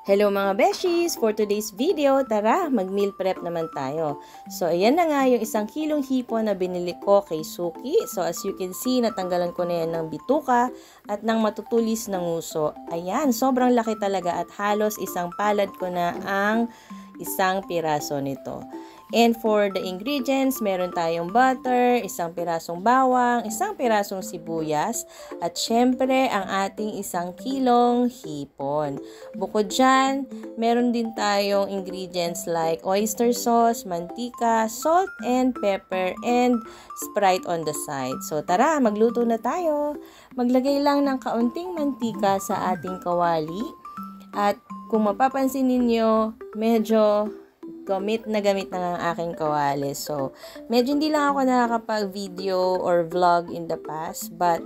Hello mga beshies! For today's video, tara, mag-meal prep naman tayo. So, ayan na nga yung 1 kilong hipon na binili ko kay Suki. So, as you can see, natanggalan ko na yan ng bituka at ng matutulis ng nguso. Ayan, sobrang laki talaga at halos isang palad ko na ang isang piraso nito. And for the ingredients, meron tayong butter, 1 pirasong bawang, 1 pirasong sibuyas, at syempre ang ating 1 kilong hipon. Bukod dyan, meron din tayong ingredients like oyster sauce, mantika, salt and pepper, and Sprite on the side. So tara, magluto na tayo. Maglagay lang ng kaunting mantika sa ating kawali. At kung mapapansin ninyo, medyo gamit na ang aking kawali. So, medyo hindi lang ako nakakapag-video or vlog in the past. But,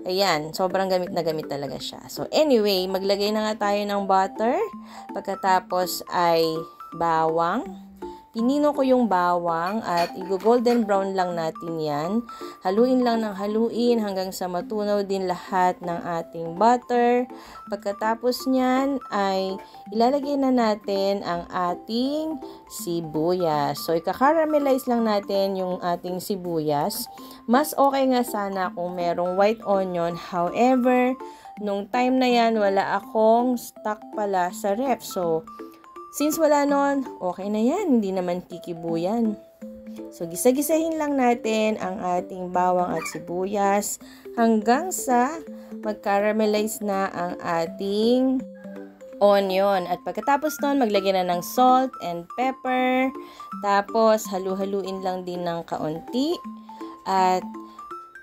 ayan, sobrang gamit na gamit talaga siya. So, anyway, maglagay na nga tayo ng butter. Pagkatapos ay bawang. Pinino ko yung bawang at i-golden brown lang natin yan. Haluin lang ng haluin hanggang sa matunaw din lahat ng ating butter. Pagkatapos nyan ay ilalagay na natin ang ating sibuyas. So, ika-caramelize lang natin yung ating sibuyas. Mas okay nga sana kung merong white onion. However, nung time na yan, wala akong stock pala sa ref. So, since wala nun, okay na yan. Hindi naman kikibuyan. So, gisa-gisahin lang natin ang ating bawang at sibuyas hanggang sa mag-caramelize na ang ating onion. At pagkatapos nun, maglagay na ng salt and pepper. Tapos, halu-haluin lang din ng kaunti. At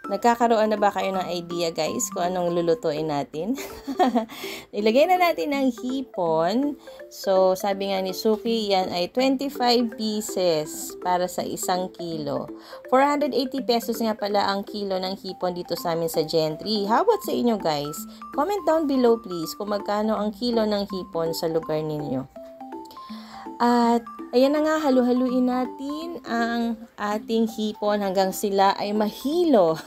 nagkakaroon na ba kayo ng idea guys kung anong lulutuin natin? Ilagay na natin ang hipon. So, sabi nga ni Suki, yan ay 25 pieces para sa 1 kilo. 480 pesos nga pala ang kilo ng hipon dito sa amin sa Gentry. How about sa inyo guys? Comment down below please kung magkano ang kilo ng hipon sa lugar ninyo. At ayan na nga, halu-haluin natin ang ating hipon hanggang sila ay mahilo.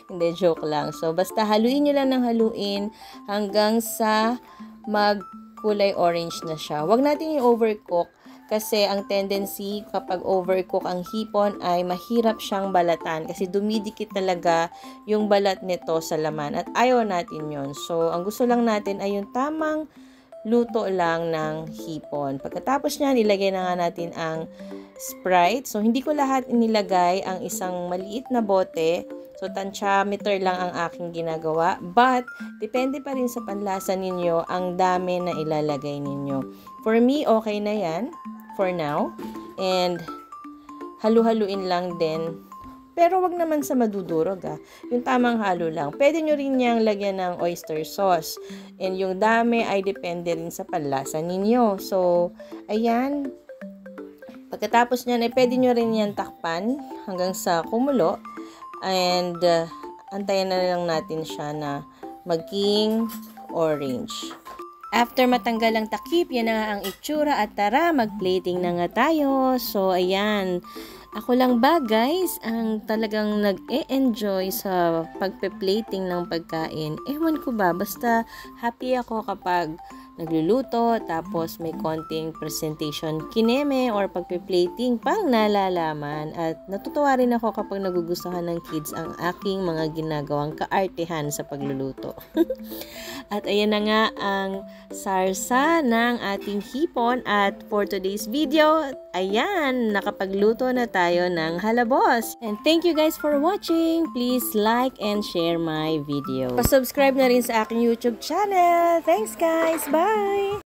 Hindi, joke lang. So, basta haluin nyo lang ng haluin hanggang sa magkulay orange na siya. Huwag natin i-overcook kasi ang tendency kapag overcook ang hipon ay mahirap siyang balatan kasi dumidikit talaga yung balat nito sa laman at ayaw natin yon. So, ang gusto lang natin ay yung tamang luto lang ng hipon. Pagkatapos niyan, ilagay na nga natin ang Sprite. So, hindi ko lahat inilagay ang isang maliit na bote. So, tansyameter lang ang aking ginagawa. But, depende pa rin sa panlasa ninyo ang dami na ilalagay ninyo. For me, okay na yan for now. And, halu-haluin lang din. Pero wag naman sa madudurog yung tamang halo lang. Pwede nyo rin niyang lagyan ng oyster sauce. And yung dami ay depende rin sa panlasa ninyo. So, ayan. Pagkatapos niyan ay pwede nyo rin yan takpan hanggang sa kumulo. And antayin na lang natin siya na maging orange. After matanggal ang takip, yan na nga ang itsura at tara, mag-plating na nga tayo. So, ayan. Ako lang ba guys ang talagang nag-e-enjoy sa pagpe-plating ng pagkain? Ewan ko ba, basta happy ako kapag nagluluto tapos may konting presentation kineme or pagpe-plating pang nalalaman at natutuwa rin ako kapag nagugustuhan ng kids ang aking mga ginagawang kaartehan sa pagluluto. At ayan na nga ang sarsa ng ating hipon at for today's video, ayan, nakapagluto na tayo ng halabos. And thank you guys for watching. Please like and share my video. Pa-subscribe na rin sa aking YouTube channel. Thanks guys. Bye!